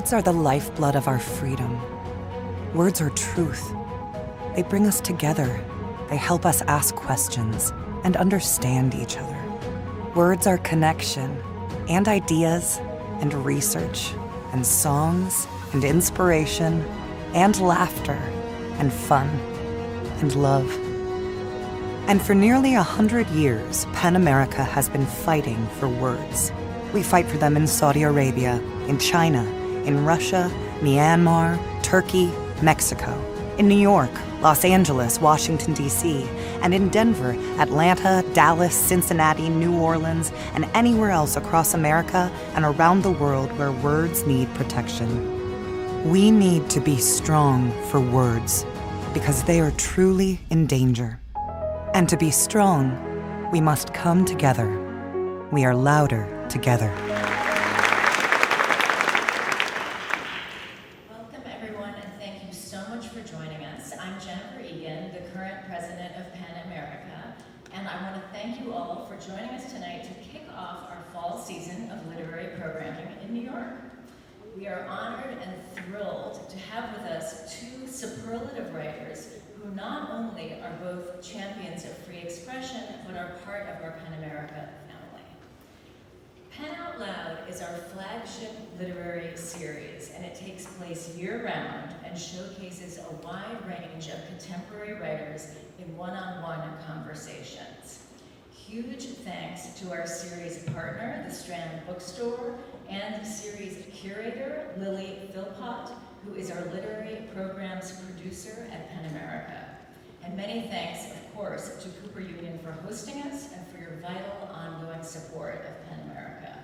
Words are the lifeblood of our freedom. Words are truth. They bring us together. They help us ask questions and understand each other. Words are connection, and ideas, and research, and songs, and inspiration, and laughter, and fun, and love. And for nearly 100 years, PEN America has been fighting for words. We fight for them in Saudi Arabia, in China, in Russia, Myanmar, Turkey, Mexico, in New York, Los Angeles, Washington, D.C., and in Denver, Atlanta, Dallas, Cincinnati, New Orleans, and anywhere else across America and around the world where words need protection. We need to be strong for words because they are truly in danger. And to be strong, we must come together. We are louder together. Welcome, everyone, and thank you so much for joining us. I'm Jennifer Egan, the current president of PEN America, and I want to thank you all for joining us tonight to kick off our fall season of literary programming in New York. We are honored and thrilled to have with us two superlative writers who not only are both champions of free expression, but are part of our PEN America family. PEN Out Loud is our flagship literary series, and it takes place year-round and showcases a wide range of contemporary writers in one-on-one conversations. Huge thanks to our series partner, the Strand Book Store, and series curator, Lily Philpott, who is our literary programs producer at PEN America. And many thanks, of course, to Cooper Union for hosting us and for your vital ongoing support of PEN America.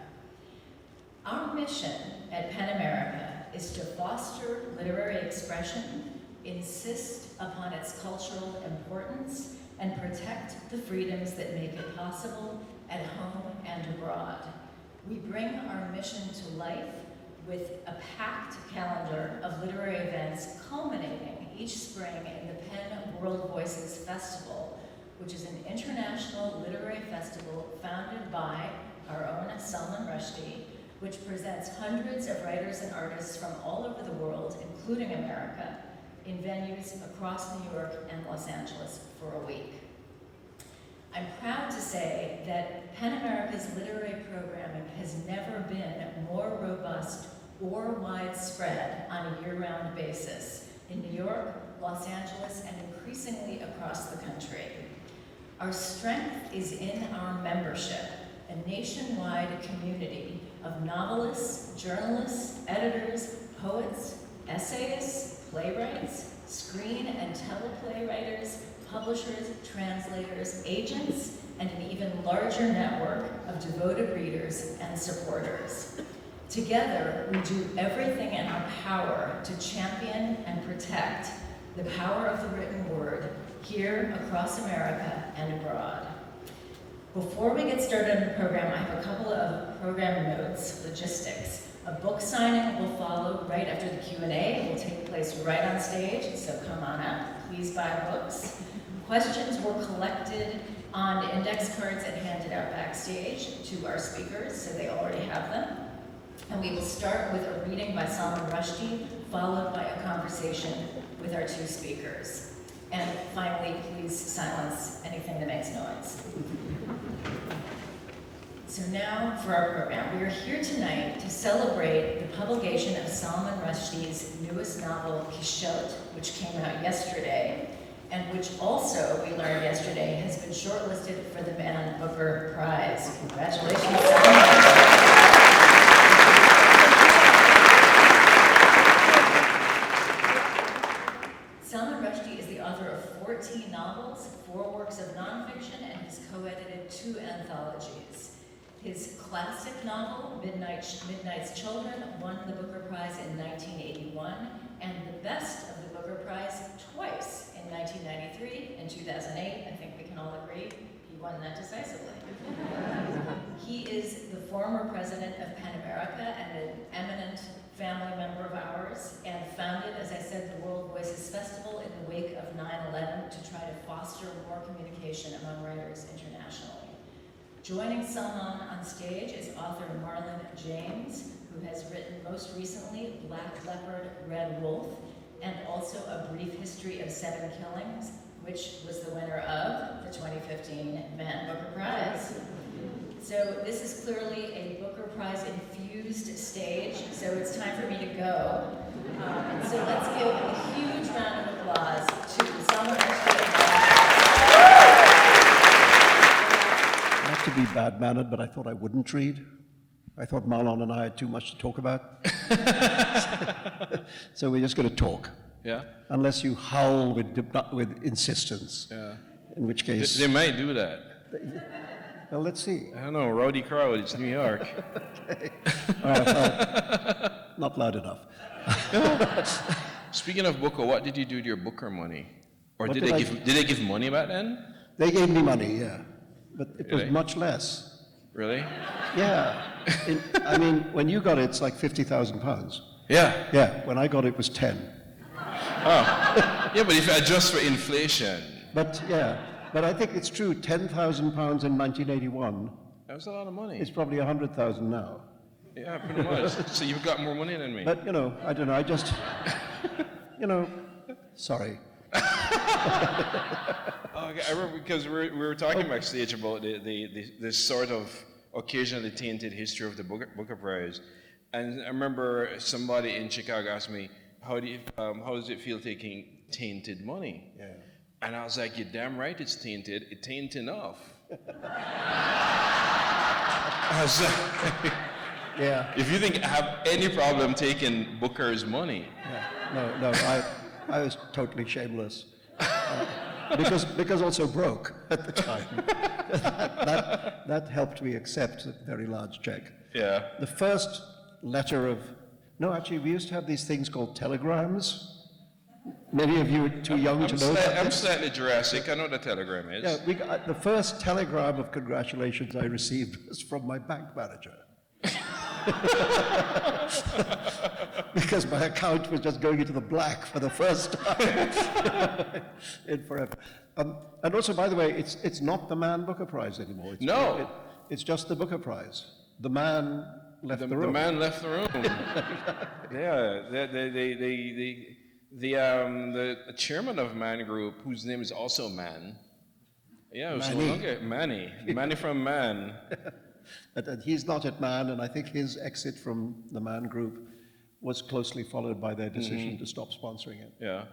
Our mission at PEN America is to foster literary expression, insist upon its cultural importance, and protect the freedoms that make it possible at home and abroad. We bring our mission to life with a packed calendar of literary events culminating each spring in the PEN World Voices Festival, which is an international literary festival founded by our own Salman Rushdie, which presents hundreds of writers and artists from all over the world, including America, in venues across New York and Los Angeles for a week. I'm proud to say that PEN America's literary programming has never been more robust or widespread on a year-round basis in New York, Los Angeles, and increasingly across the country. Our strength is in our membership, a nationwide community of novelists, journalists, editors, poets, essayists, playwrights, screen and teleplay writers, publishers, translators, agents, and an even larger network of devoted readers and supporters. Together, we do everything in our power to champion and protect the power of the written word here across America and abroad. Before we get started on the program, I have a couple of program notes, logistics. A book signing will follow right after the Q&A. It will take place right on stage, so come on up. Please buy books. Questions were collected on index cards and handed out backstage to our speakers, so they already have them. And we will start with a reading by Salman Rushdie, followed by a conversation with our two speakers. And finally, please silence anything that makes noise. So now for our program. We are here tonight to celebrate the publication of Salman Rushdie's newest novel, Quichotte, which came out yesterday, and which also, we learned yesterday, has been shortlisted for the Man Booker Prize. Congratulations, Salman. Salman Rushdie is the author of 14 novels, 4 works of nonfiction, and has co-edited 2 anthologies. His classic novel, Midnight's Children, won the Booker Prize in 1981, and the best of the Booker Prize twice, in 1993 and 2008. I think we can all agree he won that decisively. He is the former president of PEN America and an eminent family member of ours, and founded, as I said, the World Voices Festival in the wake of 9/11 to try to foster more communication among writers internationally. Joining Salman on stage is author Marlon James, who has written most recently Black Leopard, Red Wolf, and also A Brief History of Seven Killings, which was the winner of the 2015 Man Booker Prize. So this is clearly a Booker Prize infused stage, so it's time for me to go. And so let's give a huge round of applause to Salman Rushdie. Not to be bad-mannered, but I thought I wouldn't read. I thought Marlon and I had too much to talk about. So we're just going to talk. Yeah? Unless you howl with insistence. Yeah. In which case... They might do that. Well, let's see. I don't know, rowdy crowd, it's New York. Okay. All right, well, not loud enough. Speaking of Booker, what did you do to your Booker money? Or What did did they give money back then? They gave me money, yeah. But it was Really? much less. Really? Yeah. I mean, when you got it, it's like £50,000. Yeah. Yeah, when I got it, it was 10. Oh. Yeah, but if you adjust for inflation, But yeah, but I think it's true, £10,000 in 1981 that was a lot of money. is probably 100,000 now. Yeah, pretty much. So you've got more money than me. But, you know, I don't know, I just, you know, sorry. Okay, I remember because we were talking backstage about the sort of occasionally tainted history of the Booker Prize, and I remember somebody in Chicago asked me, how does it feel taking tainted money? Yeah. And I was like, you're damn right it's tainted. It tain't enough. I was like, Yeah. if you think I have any problem taking Booker's money, Yeah. No, I was totally shameless. Because also broke at the time. that helped me accept a very large check. yeah. The first letter of, no, actually, we used to have these things called telegrams. Many of you are too young to know that. I'm slightly Jurassic. I know what a telegram is. Yeah, the first telegram of congratulations I received was from my bank manager. Because my account was just going into the black for the first time in forever. And also, by the way, it's not the Man Booker Prize anymore. It's just the Booker Prize. The man left the room. The man left the room. Yeah, the chairman of Man Group, whose name is also Man. Yeah, it was Manny. no longer Manny from Man. And he's not at Man, and I think his exit from the Man Group was closely followed by their decision to stop sponsoring it. Yeah.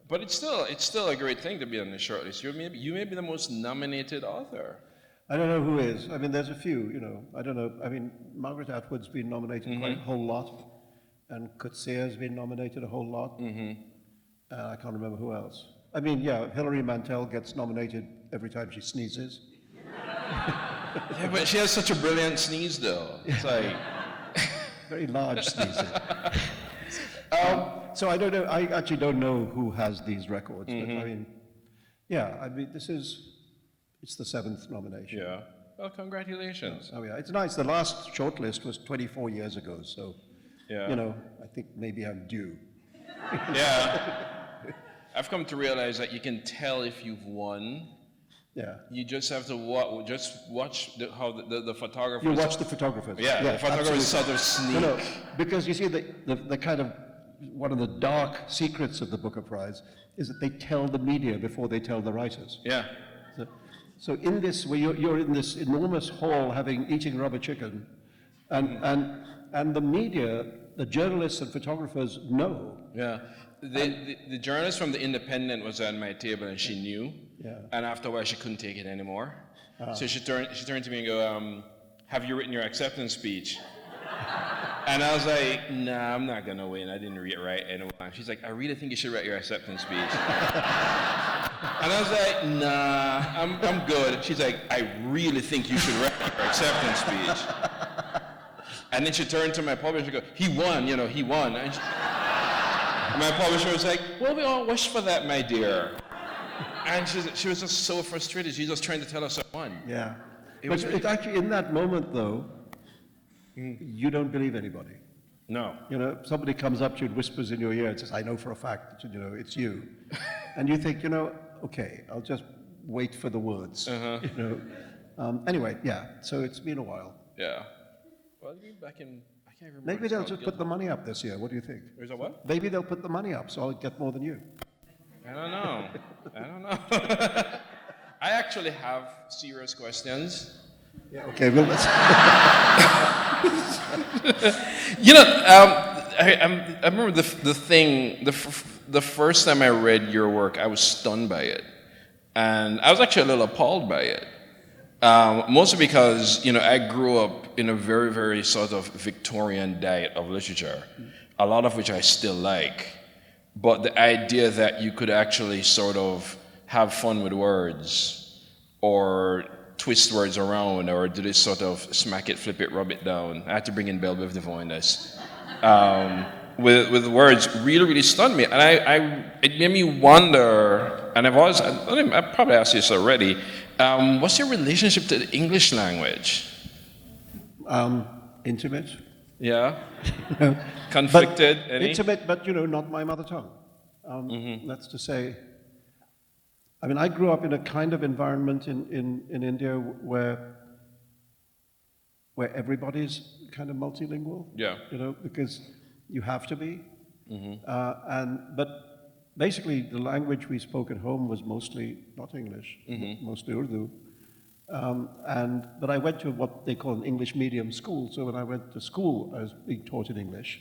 But it's still a great thing to be on the shortlist. You may be the most nominated author. I don't know who is. I mean, there's a few, you know. I don't know. I mean, Margaret Atwood's been nominated quite a whole lot, and Coetzee's been nominated a whole lot. I can't remember who else. I mean, yeah, Hilary Mantel gets nominated every time she sneezes. Yeah, but she has such a brilliant sneeze, though. It's like Very large sneezing. So I don't know. I actually don't know who has these records. But I mean, yeah. I mean, it's the 7th nomination. yeah. Well, congratulations. Oh yeah, it's nice. The last shortlist was 24 years ago. So, Yeah. you know, I think maybe I'm due. Yeah. I've come to realize that you can tell if you've won. Yeah. You just have to watch how the photographers. You watch the photographers. Yeah, the photographers absolutely. sort of sneak. No, because you see, the kind of one of the dark secrets of the Booker Prize is that they tell the media before they tell the writers. Yeah. So in this, where you're in this enormous hall eating rubber chicken, and the media, the journalists and photographers know. Yeah. The journalist from The Independent was on my table and she knew. Yeah. And after a while she couldn't take it anymore. So she turned to me and go, have you written your acceptance speech? And I was like, nah, I'm not gonna win. I didn't write anyone. She's like, I really think you should write your acceptance speech. And I was like, nah, I'm good. She's like, I really think you should write your acceptance speech. And then she turned to my publisher and go, he won. And my publisher was like, well, we all wish for that, my dear. And she was just so frustrated. She was just trying to tell us I won. Yeah. It But was really- it's actually in that moment, though, you don't believe anybody. No. You know, somebody comes up to you and whispers in your ear and says, I know for a fact, that, it's you. And you think, okay, I'll just wait for the words. You know, Anyway, yeah, so it's been a while. Yeah. Well, you back in, I can't remember. Maybe they'll just put the money up this year. What do you think? There's a what? Maybe they'll put the money up, so I'll get more than you. I don't know. I don't know. I actually have serious questions. Yeah, okay, well, let's... You know, I remember the first time I read your work, I was stunned by it. And I was actually a little appalled by it. Mostly because, you know, I grew up in a very, very sort of Victorian diet of literature, a lot of which I still like. But the idea that you could actually sort of have fun with words, or twist words around, or do this sort of smack it, flip it, rub it down. I had to bring in Belle Biv DeVoe in this. With words really, really stunned me. And it made me wonder, and I probably asked you this already, what's your relationship to the English language? Intimate. Yeah? No. Conflicted? But intimate, but, you know, not my mother tongue. That's to say, I mean, I grew up in a kind of environment in India where everybody's kind of multilingual. Yeah. You know, because you have to be. But basically, the language we spoke at home was mostly not English, mostly Urdu. But I went to what they call an English medium school. So when I went to school, I was being taught in English.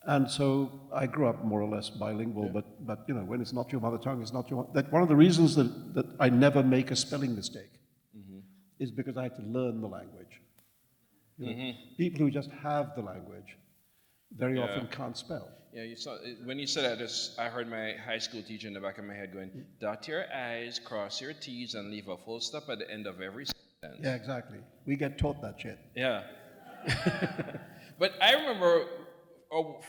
And so I grew up more or less bilingual. But you know, when it's not your mother tongue, it's not your. That one of the reasons that I never make a spelling mistake is because I had to learn the language. You know, people who just have the language very often can't spell. Yeah, when you said that, I heard my high school teacher in the back of my head going, dot your I's, cross your T's, and leave a full stop at the end of every sentence. Yeah, exactly. We get taught that shit. Yeah. But I remember,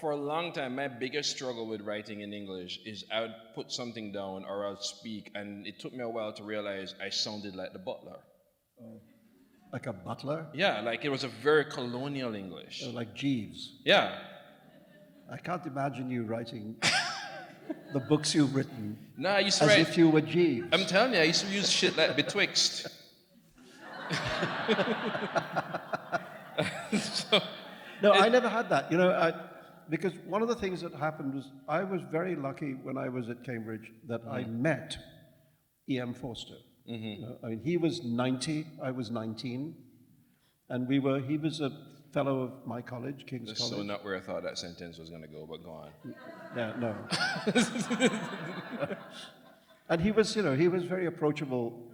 for a long time, my biggest struggle with writing in English is I would put something down or I'll speak, and it took me a while to realize I sounded like the butler. Like a butler? Yeah, like it was a very colonial English. Like Jeeves. Yeah. I can't imagine you writing the books you've written No, I used to as write, if you were Jeeves. I'm telling you, I used to use shit like betwixt. No, I never had that. You know, because one of the things that happened was I was very lucky when I was at Cambridge that I met E.M. Forster. You know, I mean, he was 90, I was 19, and he was a fellow of my college, King's That's College. so not where I thought that sentence was going to go, but go on. Yeah, no. And he was, you know, he was very approachable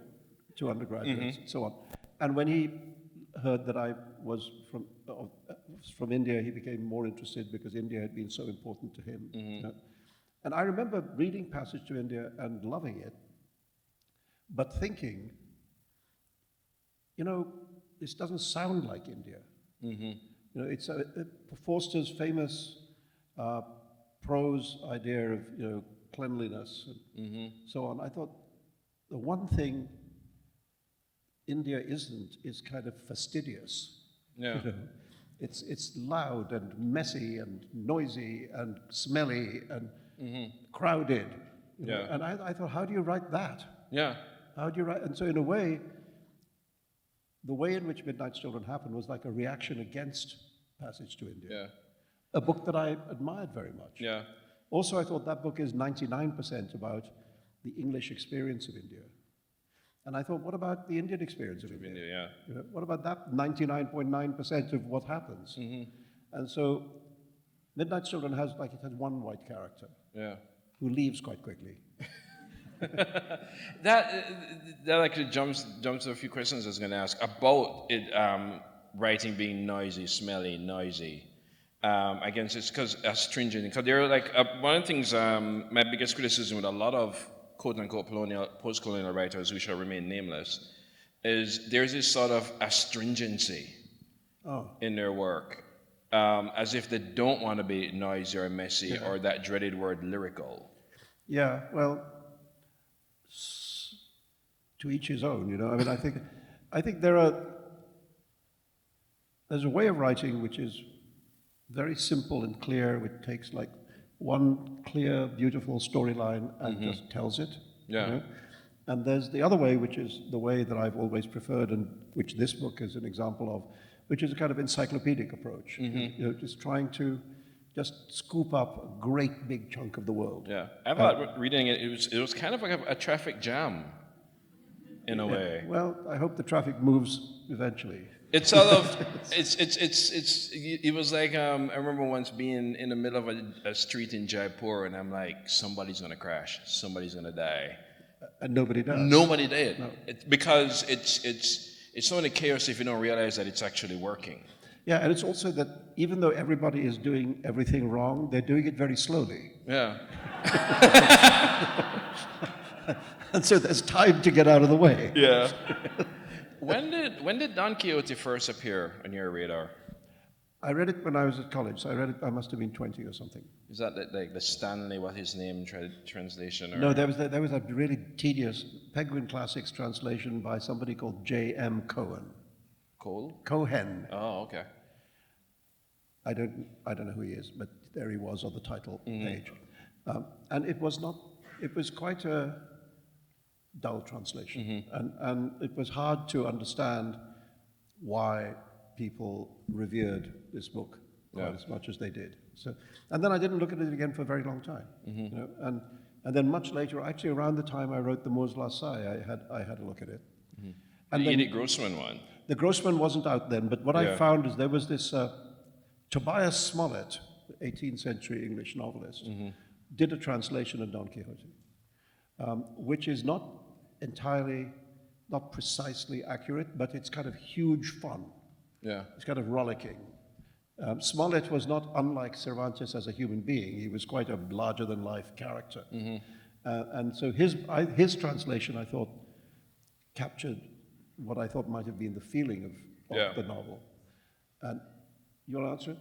to undergraduates and so on. And when he heard that I was from India, he became more interested because India had been so important to him. You know? And I remember reading Passage to India and loving it, but thinking, you know, this doesn't sound like India. You know, it's Forster's famous prose idea of, you know, cleanliness and so on. I thought the one thing India isn't is kind of fastidious. Yeah. You know? It's loud and messy and noisy and smelly and crowded. You know? And I thought, how do you write that? Yeah. How do you write? And so in a way, the way in which Midnight's Children happened was like a reaction against Passage to India. Yeah. A book that I admired very much. Yeah. Also, I thought that book is 99% about the English experience of India. And I thought, what about the Indian experience of India? Yeah. You know, what about that 99.9% of what happens? And so Midnight's Children has one white character who leaves quite quickly. That actually jumps to a few questions I was going to ask about it, writing being noisy, smelly, noisy. Again, it's because astringent. Because there are one of the things, my biggest criticism with a lot of quote-unquote post-colonial writers who shall remain nameless is there's this sort of astringency in their work, as if they don't want to be noisy or messy or that dreaded word lyrical. Yeah, well, to each his own, you know. I mean, I think there's a way of writing which is very simple and clear, which takes like one clear, beautiful storyline and just tells it. Yeah. You know? And there's the other way, which is the way that I've always preferred, and which this book is an example of, which is a kind of encyclopedic approach. Just trying to just scoop up a great big chunk of the world. Yeah, I thought reading it, it was kind of like a traffic jam, in a way. Well, I hope the traffic moves eventually. It's sort of, it was like, I remember once being in the middle of a street in Jaipur, and I'm like, somebody's gonna crash, somebody's gonna die. And nobody does. Nobody did. No. Because it's only chaos if you don't realize that it's actually working. Yeah, and it's also that even though everybody is doing everything wrong, they're doing it very slowly. Yeah. And so there's time to get out of the way. Yeah. When did Don Quixote first appear on your radar? I read it when I was at college, so I must have been 20 or something. Is that like the Stanley, what his name translation? Or? No, there was a really tedious Penguin Classics translation by somebody called J.M. Cohen. Cole? Cohen. Oh, okay. I don't know who he is, but there he was on the title page. And it was quite a dull translation. And it was hard to understand why people revered this book quite as much as they did. So, and then I didn't look at it again for a very long time. And then much later, actually around the time I wrote The Moors La Salle, I had a look at it. And The then Edith Grossman one. the Grossman wasn't out then, but what I found is there was this Tobias Smollett, 18th century English novelist, did a translation of Don Quixote, which is not precisely accurate, but it's kind of huge fun. Yeah. It's kind of rollicking. Smollett was not unlike Cervantes as a human being. He was quite a larger-than-life character. And so his translation, I thought, captured what I thought might have been the feeling of the novel. And you'll answer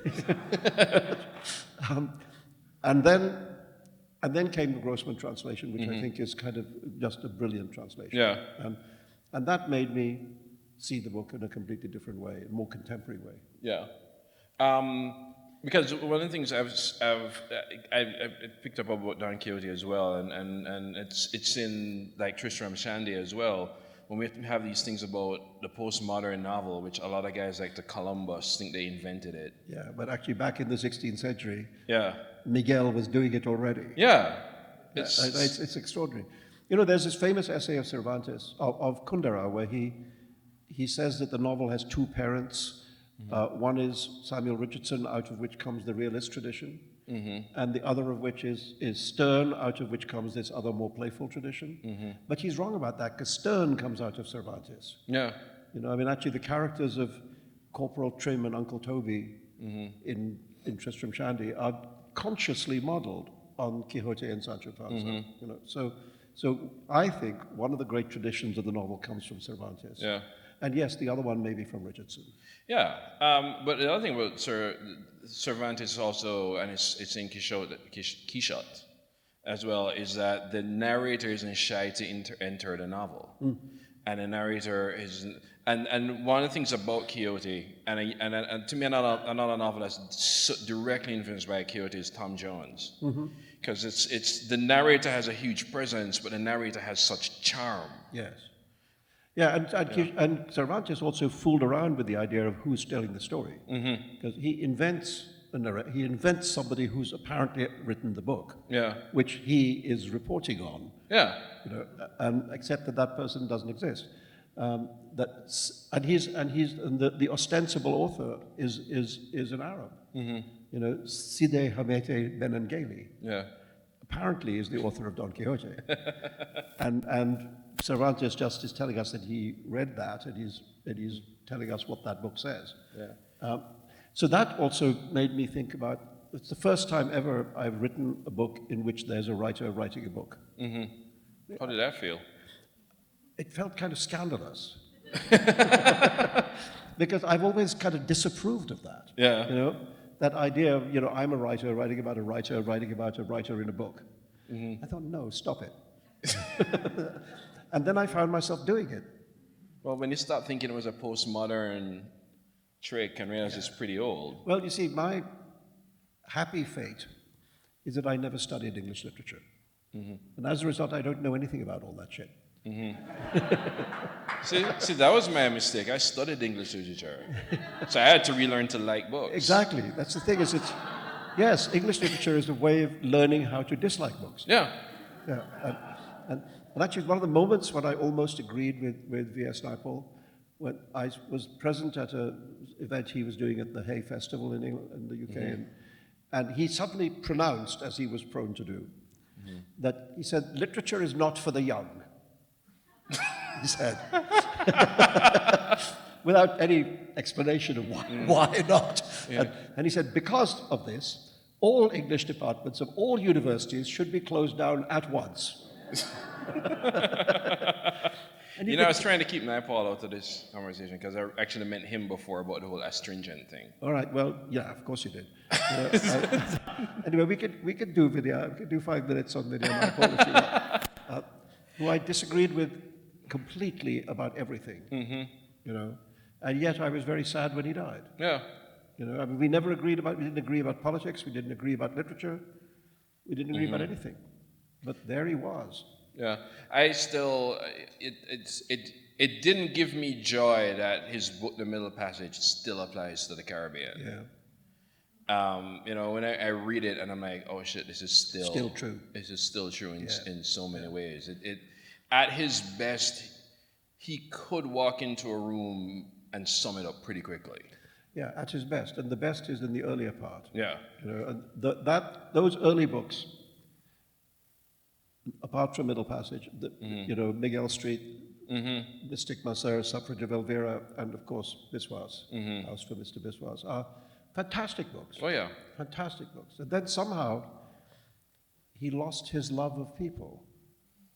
it? And then came the Grossman translation, which I think is kind of just a brilliant translation. Yeah. And that made me see the book in a completely different way, a more contemporary way. Yeah. Because one of the things I've picked up about Don Quixote as well, and it's in like Tristram Shandy as well, when we have these things about the postmodern novel, which a lot of guys like the Columbus think they invented it. Yeah, but actually back in the 16th century, Yeah. Miguel was doing it already. Yeah. It's extraordinary. You know, there's this famous essay of Cervantes, of Kundera, where he says that the novel has two parents. One is Samuel Richardson, out of which comes the realist tradition, and the other of which is Sterne, out of which comes this other more playful tradition. But he's wrong about that, because Sterne comes out of Cervantes. Yeah. You know, I mean, actually, the characters of Corporal Trim and Uncle Toby in Tristram Shandy are consciously modeled on Quixote and Sancho Panza. You know, so I think one of the great traditions of the novel comes from Cervantes. Yeah. And yes, the other one may be from Richardson. Yeah, but the other thing about Cervantes is also, and it's in Quichotte as well, is that the narrator isn't shy to enter the novel. And the narrator is, and one of the things about Quixote, and to me another novel that's so directly influenced by Quixote is Tom Jones. Because it's the narrator has a huge presence, but the narrator has such charm. Yes. Yeah, and Cervantes also fooled around with the idea of who's telling the story, because he invents somebody who's apparently written the book, which he is reporting on, you know, except that person doesn't exist. The ostensible author is an Arab, you know, Sidi Hamete Benengeli. Apparently is the author of Don Quixote, and Cervantes just is telling us that he read that, and he's telling us what that book says. So that also made me think about, it's the first time ever I've written a book in which there's a writer writing a book. How did that feel? It felt kind of scandalous. Because I've always kind of disapproved of that. Yeah. You know, that idea of, you know, I'm a writer writing about a writer writing about a writer in a book. I thought, no, stop it. And then I found myself doing it. Well, when you start thinking it was a postmodern trick and realize it's pretty old. Well, you see, my happy fate is that I never studied English literature. And as a result, I don't know anything about all that shit. See, that was my mistake. I studied English literature, so I had to relearn to like books. Exactly. That's the thing. Yes, English literature is a way of learning how to dislike books. Yeah. Yeah. And actually, one of the moments when I almost agreed with V.S. Naipaul, when I was present at an event he was doing at the Hay Festival in England, in the UK, and he suddenly pronounced, as he was prone to do, that he said, literature is not for the young. He said, without any explanation of why not. Yeah. And he said, because of this, all English departments of all universities should be closed down at once. You know, I was trying to keep Naipaul out of this conversation because I actually meant him before about the whole astringent thing. All right, well, yeah, of course you did. Anyway, we could do video. We could do 5 minutes on video. Naipaul if you want. Who I disagreed with completely about everything, you know, and yet I was very sad when he died. Yeah. You know, I mean, we didn't agree about politics, we didn't agree about literature, we didn't agree about anything. But there he was. Yeah. I still, it didn't give me joy that his book, The Middle Passage, still applies to the Caribbean. Yeah. You know, when I read it and I'm like, oh shit, this is still true. This is still true in so many ways. At his best, he could walk into a room and sum it up pretty quickly. Yeah, at his best, and the best is in the earlier part. Yeah. You know, and those early books, apart from Middle Passage, you know, Miguel Street, Mystic Marcel, Suffrage of Elvira, and of course Biswas, House for Mr. Biswas, are fantastic books. Oh yeah. Fantastic books. And then somehow he lost his love of people.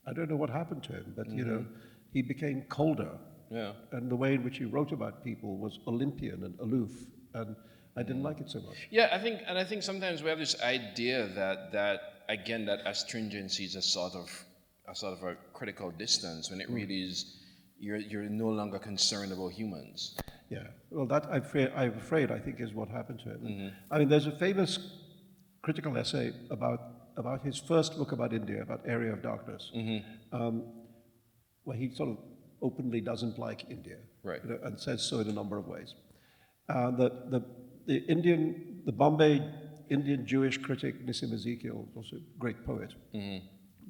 I don't know what happened to him, but you know, he became colder. Yeah. And the way in which he wrote about people was Olympian and aloof, and I didn't like it so much. Yeah, I think sometimes we have this idea that again, that astringency is a sort of a critical distance when it really is you're no longer concerned about humans. Yeah. Well, that I'm afraid I think is what happened to him. I mean, there's a famous critical essay about his first book about India, about Area of Darkness, where he sort of openly doesn't like India, right? You know, and says so in a number of ways. The Bombay Indian Jewish critic Nissim Ezekiel, also a great poet.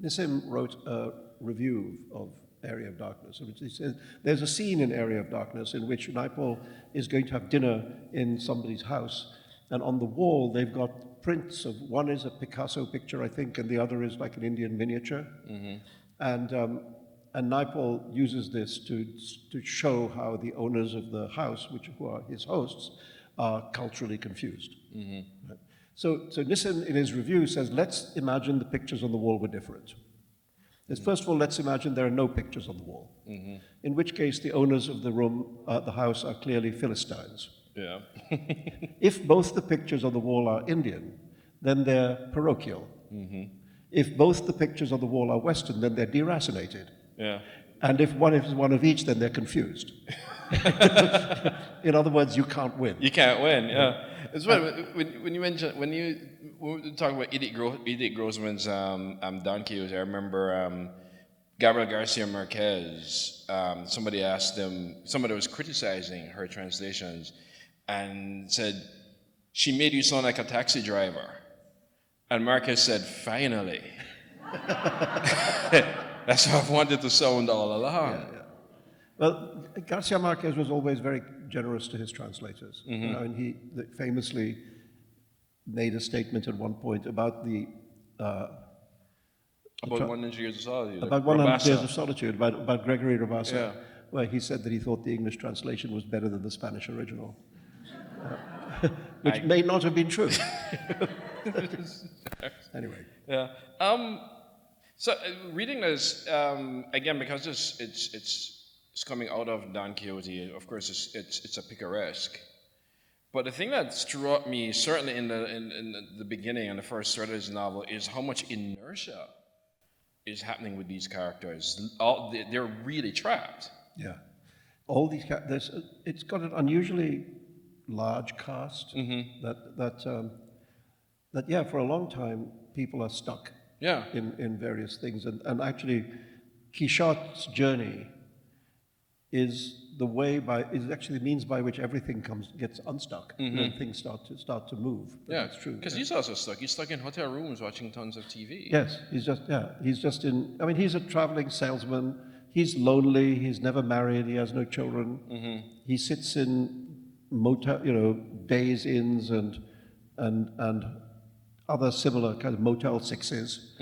Nissim wrote a review of Area of Darkness, in which he says there's a scene in Area of Darkness in which Naipaul is going to have dinner in somebody's house, and on the wall they've got prints of, one is a Picasso picture, I think, and the other is like an Indian miniature. And Naipaul uses this to show how the owners of the house, who are his hosts, are culturally confused. Right? So Nissim, in his review, says, let's imagine the pictures on the wall were different. First of all, let's imagine there are no pictures on the wall, in which case the owners of the room, the house, are clearly Philistines. Yeah. If both the pictures on the wall are Indian, then they're parochial. If both the pictures on the wall are Western, then they're deracinated. Yeah. And if one is one of each, then they're confused. In other words, you can't win. You can't win, yeah. It's funny, when you talk about Edith Grossman's Don Quixote, I remember Gabriel Garcia Marquez, somebody was criticizing her translations and said, she made you sound like a taxi driver. And Marquez said, finally. That's how I've wanted to sound all along. Yeah. Well, Garcia Marquez was always very generous to his translators. You know, and he famously made a statement at one point about the... about 100 Years of Solitude. About 100 Years of Solitude, about Gregory Rabassa, yeah. where he said that he thought the English translation was better than the Spanish original. Which may not have been true. Anyway. Yeah. So reading this again, because it's coming out of Don Quixote. Of course, it's a picaresque. But the thing that struck me, certainly in the beginning and the first third of this novel, is how much inertia is happening with these characters. They're really trapped. Yeah. All these it's got an unusually large cast that for a long time people are stuck Yeah. in various things. And actually, Quichotte's journey is actually the means by which everything gets unstuck and things start to move. But Yeah, that's true. because he's also stuck. He's stuck in hotel rooms watching tons of TV. Yes, he's just in. I mean, he's a traveling salesman. He's lonely. He's never married. He has no children. He sits in motel, days inns and other similar kind of Motel 6s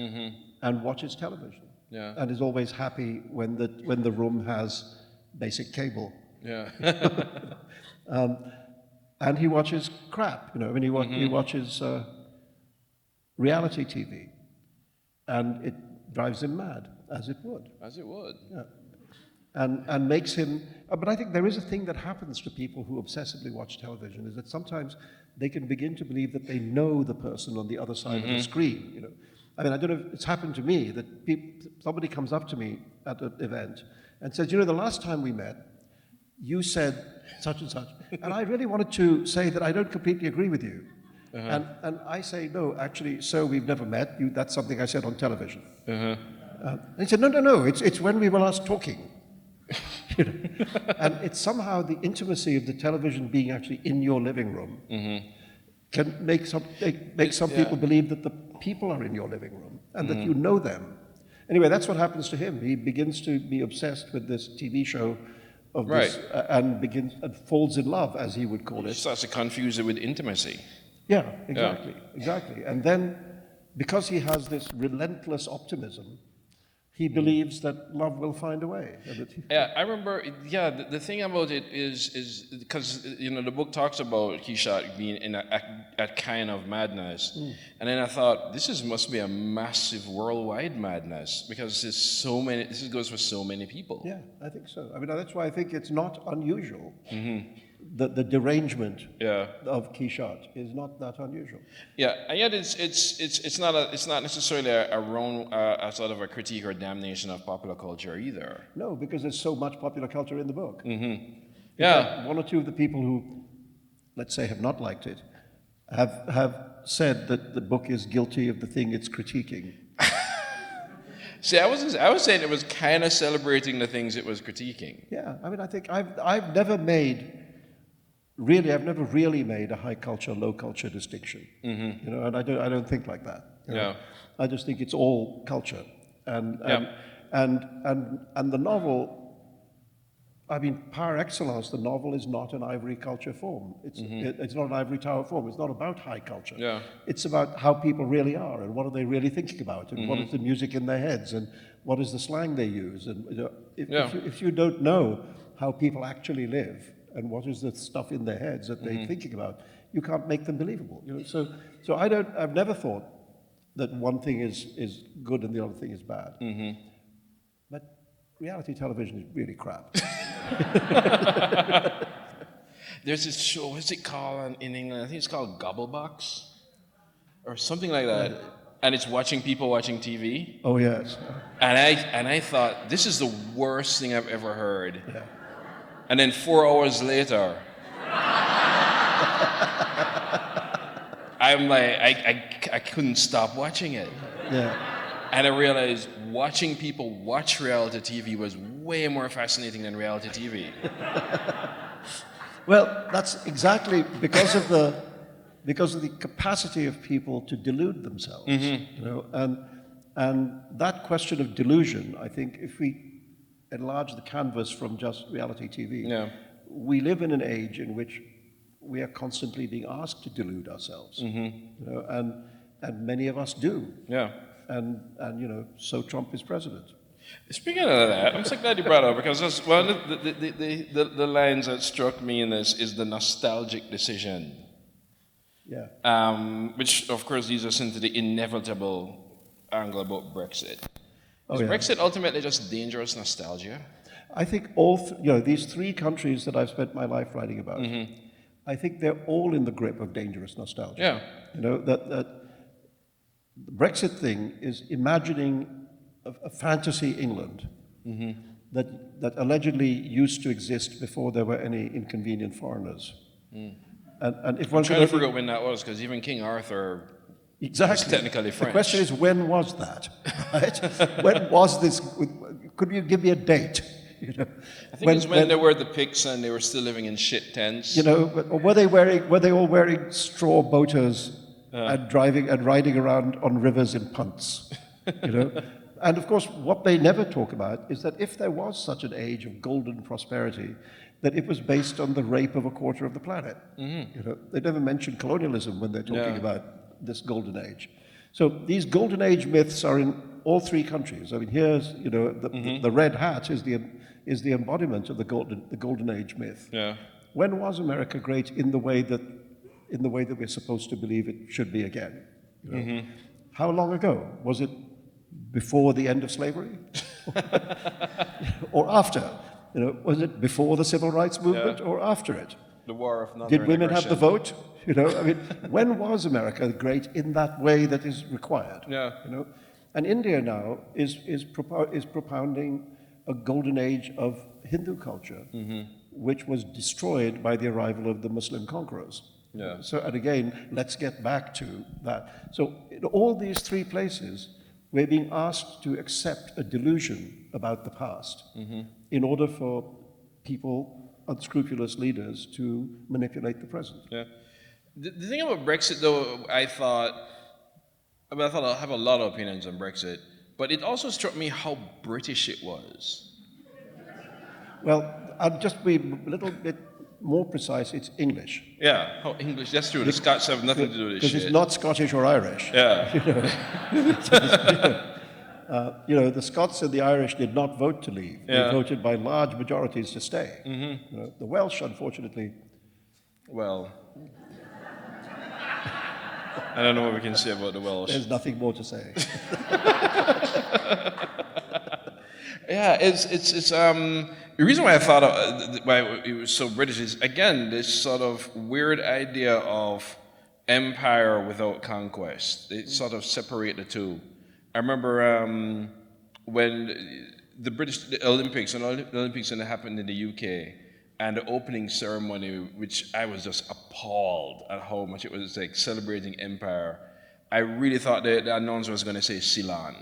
and watches television. Yeah. And is always happy when the room has basic cable. Yeah. And he watches crap, I mean, he watches reality TV, and it drives him mad, as it would. As it would. Yeah. And makes him. But I think there is a thing that happens to people who obsessively watch television, is that sometimes they can begin to believe that they know the person on the other side of the screen. I mean, I don't know if it's happened to me that somebody comes up to me at an event and says, the last time we met, you said such and such. And I really wanted to say that I don't completely agree with you. And I say, no, actually, sir, we've never met. That's something I said on television. And he said, no, it's when we were last talking. And it's somehow the intimacy of the television being actually in your living room can make some people believe that the people are in your living room and that you know them. Anyway, that's what happens to him. He begins to be obsessed with this TV show of this, and falls in love, as he would call it. He starts to confuse it with intimacy. Yeah, exactly. And then, because he has this relentless optimism, he believes that love will find a way. Yeah, I remember. Yeah, the thing about it is because the book talks about Quichotte being in a kind of madness, and then I thought must be a massive worldwide madness because there's so many. This goes for so many people. Yeah, I think so. I mean, that's why I think it's not unusual. The derangement of Quichotte is not that unusual. Yeah, and yet it's not necessarily a sort of a critique or damnation of popular culture either. No, because there's so much popular culture in the book. Yeah, one or two of the people who, let's say, have not liked it, have said that the book is guilty of the thing it's critiquing. See, I was saying it was kind of celebrating the things it was critiquing. Yeah, I mean, I think I've never really made a high culture, low culture distinction. And I don't think like that. I just think it's all culture, and the novel. I mean, par excellence, the novel is not an ivory culture form. It's not an ivory tower form. It's not about high culture. Yeah. It's about how people really are and what are they really thinking about and what is the music in their heads and what is the slang they use. And if you don't know how people actually live and what is the stuff in their heads that they're thinking about, you can't make them believable. So I've never thought that one thing is good and the other thing is bad. But reality television is really crap. There's this show, what's it called in England? I think it's called Gobblebox or something like that. And it's watching people watching TV. Oh, yes. And I thought, this is the worst thing I've ever heard. Yeah. And then 4 hours later, I'm like, I couldn't stop watching it. Yeah. And I realized watching people watch reality TV was way more fascinating than reality TV. Well, that's exactly because of the capacity of people to delude themselves. And that question of delusion, I think, if we enlarge the canvas from just reality TV, we live in an age in which we are constantly being asked to delude ourselves, and many of us do. Yeah. And so Trump is president. Speaking of that, I'm so glad you brought it up because one of the lines that struck me in this is the nostalgic decision. Yeah. Which of course leads us into the inevitable angle about Brexit. Is yeah. Brexit ultimately just dangerous nostalgia? I think these three countries that I've spent my life writing about, I think they're all in the grip of dangerous nostalgia. Yeah. That the Brexit thing is imagining a fantasy England that allegedly used to exist before there were any inconvenient foreigners. And if one I'm trying to figure out when that was, because even King Arthur Exactly. It's technically French. The question is, when was that? Right? When was this? Could you give me a date? You know, I think it's when there were the pigs and they were still living in shit tents. You know, or were they all wearing straw boaters and riding around on rivers in punts? You know, and of course, what they never talk about is that if there was such an age of golden prosperity, that it was based on the rape of a quarter of the planet. You know, they never mention colonialism when they're talking about this golden age. So these golden age myths are in all three countries. I mean, here's, you know, the red hat is the embodiment of the golden age myth. Yeah. When was America great in the way that we're supposed to believe it should be again? You know? How long ago? Was it before the end of slavery? Or after? You know, was it before the civil rights movement or after it? The war of northern Did women have aggression. the vote? You know, I mean, when was America great in that way that is required? Yeah. You know, and India now is propounding a golden age of Hindu culture, which was destroyed by the arrival of the Muslim conquerors. Yeah. So, and again, let's get back to that. So, in all these three places, we're being asked to accept a delusion about the past in order for people, unscrupulous leaders, to manipulate the present. Yeah. The thing about Brexit, though, I thought I have a lot of opinions on Brexit, but it also struck me how British it was. Well, I'll just be a little bit more precise. It's English. Yeah, how English, that's true. The Scots have nothing to do with this shit. Because it's not Scottish or Irish. Yeah. You know, the Scots and the Irish did not vote to leave. They voted by large majorities to stay. You know, the Welsh, unfortunately. Well, I don't know what we can say about the Welsh. There's nothing more to say. Yeah, it's the reason why I thought why it was so British is, again, this sort of weird idea of empire without conquest. They sort of separate the two. I remember when the Olympics and it happened in the UK, and the opening ceremony, which I was just appalled at how much it was like celebrating empire. I really thought the announcer was going to say Ceylon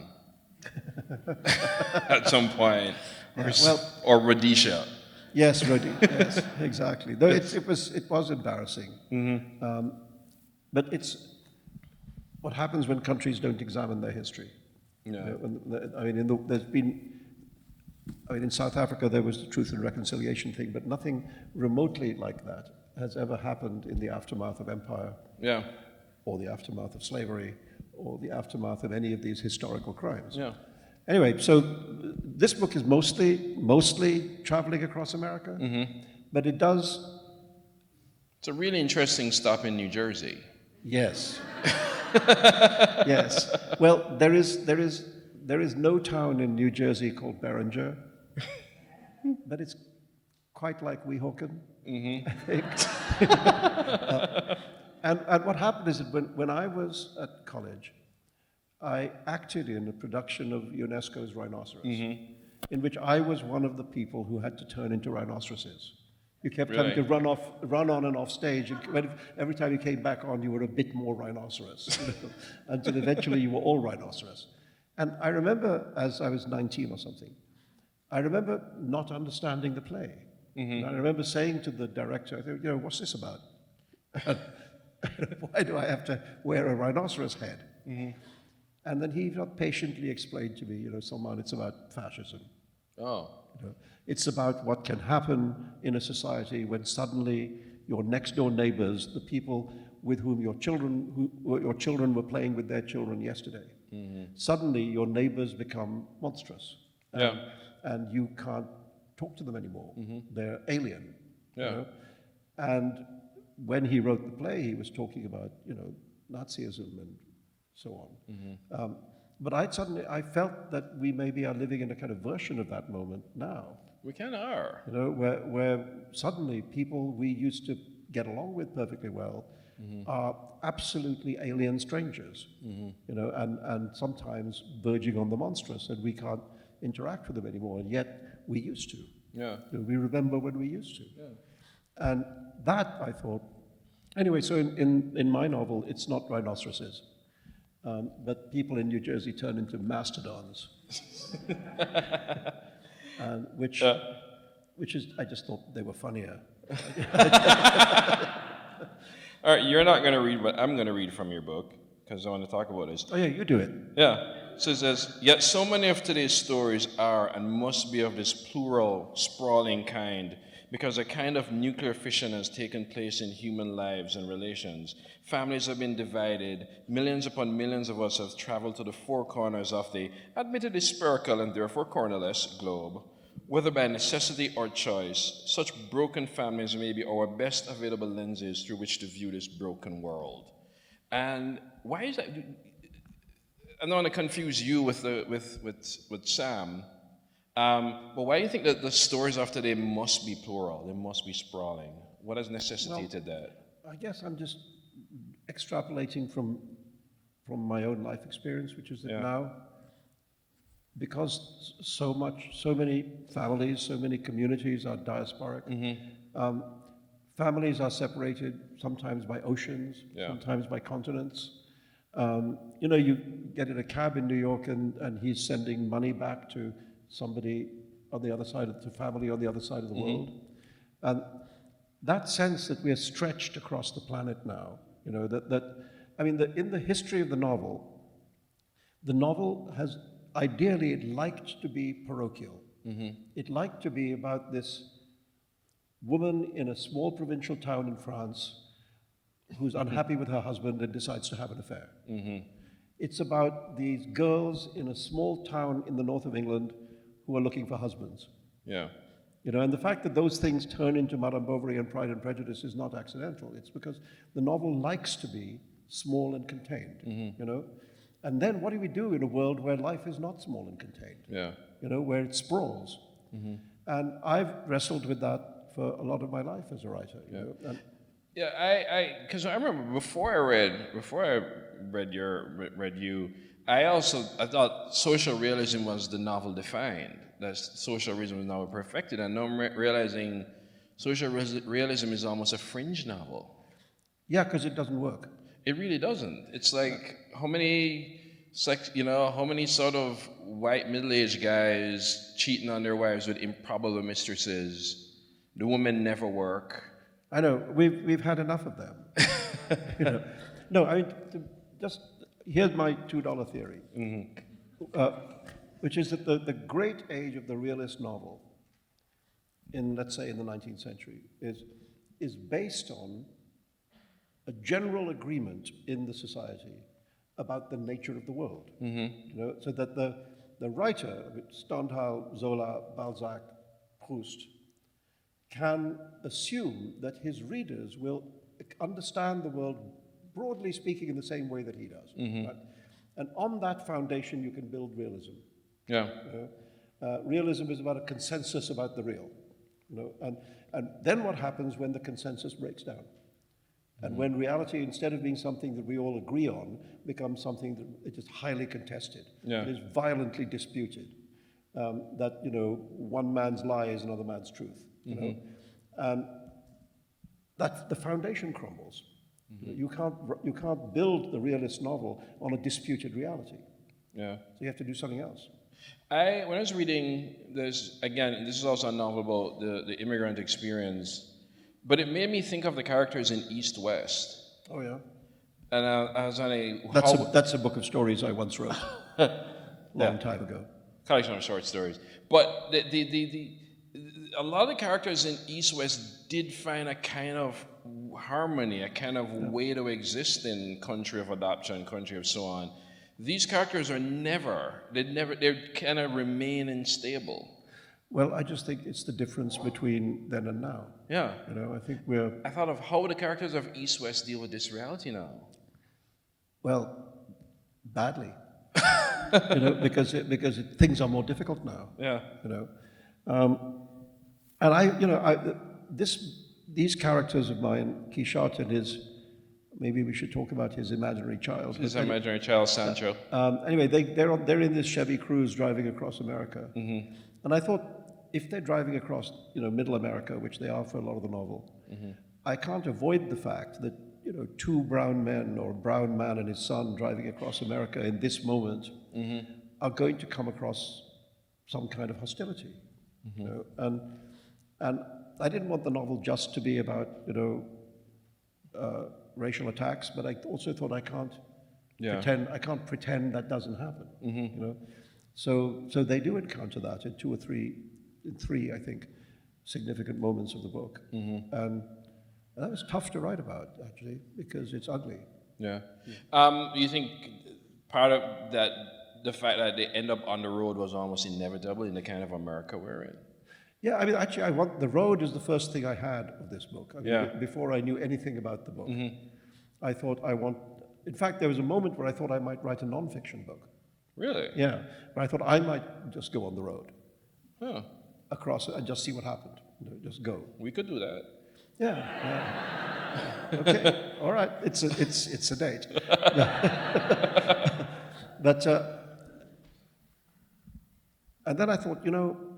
at some point, or Rhodesia. Yes, yes, exactly. Though it was embarrassing. But it's what happens when countries don't examine their history. Yeah. You know, in South Africa there was the Truth and Reconciliation thing, but nothing remotely like that has ever happened in the aftermath of empire. Yeah. Or the aftermath of slavery, or the aftermath of any of these historical crimes. Yeah. Anyway, so this book is mostly traveling across America, but it does. It's a really interesting stop in New Jersey. Yes. Yes. Well, there is no town in New Jersey called Beringer, but it's quite like Weehawken, I think. And what happened is that when I was at college, I acted in a production of UNESCO's Rhinoceros, in which I was one of the people who had to turn into rhinoceroses. You kept having to run on and off stage, and every time you came back on, you were a bit more rhinoceros, you know, until eventually you were all rhinoceros. And I remember, as I was 19 or something, I remember not understanding the play. And I remember saying to the director, you know, what's this about? Why do I have to wear a rhinoceros head? And then he patiently explained to me, you know, Salman, it's about fascism. Oh. You know, it's about what can happen in a society when suddenly your next door neighbors, the people with whom your children were playing with their children yesterday, suddenly your neighbors become monstrous. And you can't talk to them anymore. They're alien. You know? And when he wrote the play, he was talking about, you know, Nazism and so on. But I felt that we maybe are living in a kind of version of that moment now. We kind of are. You know, where suddenly people we used to get along with perfectly well are absolutely alien strangers. You know, and sometimes verging on the monstrous, and we can't interact with them anymore, and yet we used to. Yeah. You know, we remember when we used to. Yeah. And that, I thought, anyway, so in my novel, it's not rhinoceroses. but people in New Jersey turn into mastodons, which is, I just thought they were funnier. All right, you're not going to read, but I'm going to read from your book, because I want to talk about this. Oh yeah, you do it. Yeah. So it says, yet so many of today's stories are and must be of this plural, sprawling kind, because a kind of nuclear fission has taken place in human lives and relations. Families have been divided. Millions upon millions of us have traveled to the four corners of the admittedly spherical and therefore cornerless globe. Whether by necessity or choice, such broken families may be our best available lenses through which to view this broken world. And why is that? I don't want to confuse you with Sam, but why do you think that the stories of today must be plural? They must be sprawling. What has necessitated that? I guess I'm just extrapolating from my own life experience, which is that now, because so many families, so many communities are diasporic. Families are separated sometimes by oceans, sometimes by continents. You get in a cab in New York and he's sending money back to somebody on the other side of the family on the other side of the world. And that sense that we're stretched across the planet now, in the history of the novel has, ideally, it liked to be parochial. It liked to be about this woman in a small provincial town in France who's unhappy with her husband and decides to have an affair. It's about these girls in a small town in the north of England who are looking for husbands. And the fact that those things turn into Madame Bovary and Pride and Prejudice is not accidental. It's because the novel likes to be small and contained, And then what do we do in a world where life is not small and contained? Where it sprawls. And I've wrestled with that for a lot of my life as a writer. Because I remember before I read you, I thought social realism was the novel defined. That social realism was now perfected, and now I'm realizing social realism is almost a fringe novel. Yeah, because it doesn't work. It really doesn't. It's like how many sort of white middle-aged guys cheating on their wives with improbable mistresses. The women never work. I know, we've had enough of them. No, here's my $2 theory, which is that the great age of the realist novel let's say in the 19th century is based on a general agreement in the society about the nature of the world. So that the writer, Stendhal, Zola, Balzac, Proust, can assume that his readers will understand the world, broadly speaking, in the same way that he does. Right? And on that foundation, you can build realism. Realism is about a consensus about the real. And then what happens when the consensus breaks down? And when reality, instead of being something that we all agree on, becomes something that is highly contested, it is violently disputed, that, one man's lie is another man's truth. And that the foundation crumbles. You can't build the realist novel on a disputed reality. So you have to do something else. When I was reading this, again, this is also a novel about the immigrant experience, but it made me think of the characters in East West. Oh yeah. And I was on that's a book of stories I once wrote long time ago. Collection of short stories. But a lot of the characters in East West did find a kind of harmony, a kind of way to exist in country of adoption, country of so on. These characters they kind of remain unstable. Well, I just think it's the difference between then and now. I think I thought of how the characters of East West deal with this reality now. Well, badly. Because things are more difficult now. And these characters of mine, Quichotte and maybe we should talk about his imaginary child. His imaginary child, Sancho. Anyway, they're in this Chevy Cruze driving across America. And I thought, if they're driving across, middle America, which they are for a lot of the novel, I can't avoid the fact that, two brown men or a brown man and his son driving across America in this moment are going to come across some kind of hostility. And I didn't want the novel just to be about racial attacks, but I also thought I can't pretend that doesn't happen. So they do encounter that in three, I think, significant moments of the book. And that was tough to write about, actually, because it's ugly. Yeah. You think part of that, the fact that they end up on the road was almost inevitable in the kind of America we're in? Yeah, I mean, actually, the road is the first thing I had of this book. I mean, before I knew anything about the book, I thought in fact, there was a moment where I thought I might write a non-fiction book. Really? Yeah, but I thought I might just go on the road. Huh. Across it and just see what happened. Just go. We could do that. Yeah. Okay. All right. It's a date. But and then I thought,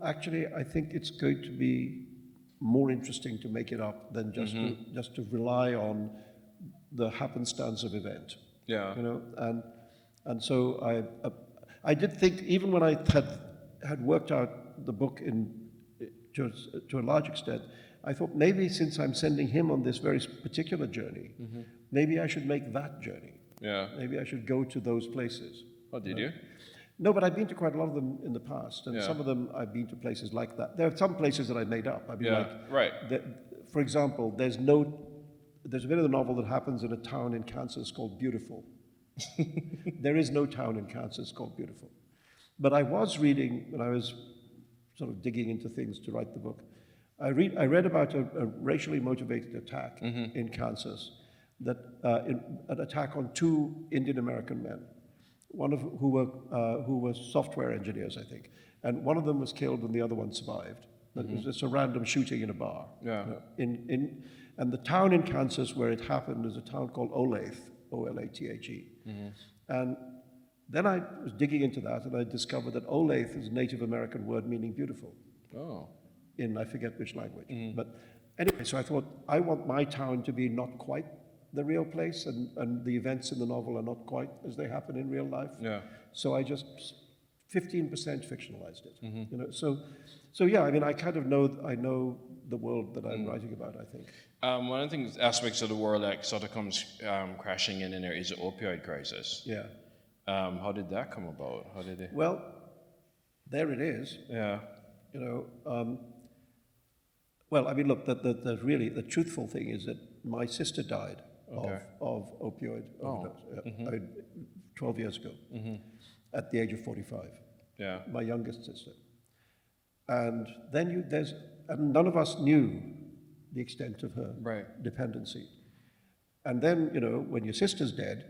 actually, I think it's going to be more interesting to make it up than just to rely on the happenstance of event. Yeah. And so I did think, even when I had worked out the book to a large extent, I thought maybe since I'm sending him on this very particular journey, maybe I should make that journey. Yeah. Maybe I should go to those places. Oh, did you? No, but I've been to quite a lot of them in the past, and some of them I've been to places like that. There are some places that I made up. I mean, right. For example, there's a bit of the novel that happens in a town in Kansas called Beautiful. There is no town in Kansas called Beautiful. But I was reading, when I was sort of digging into things to write the book, I read about a racially motivated attack in Kansas, an attack on two Indian American men, one of who were software engineers, I think, and one of them was killed and the other one survived. It was just a random shooting in a bar. Yeah. And the town in Kansas where it happened is a town called Olathe, O-L-A-T-H-E. And then I was digging into that, and I discovered that Olathe is a Native American word meaning beautiful. Oh. In I forget which language. But anyway, so I thought, I want my town to be not quite the real place, and the events in the novel are not quite as they happen in real life. Yeah. So I just 15% fictionalized it. So yeah, I mean, I kind of know the world that I'm writing about, I think. One of the aspects of the world that sort of comes crashing in there is the opioid crisis. Yeah. How did that come about? How did it? Well, there it is. Yeah. Well, I mean, look, the really truthful thing is that my sister died of opioid overdose 12 years ago, at the age of 45. Yeah. My youngest sister. And then and none of us knew the extent of her dependency. And then, when your sister's dead,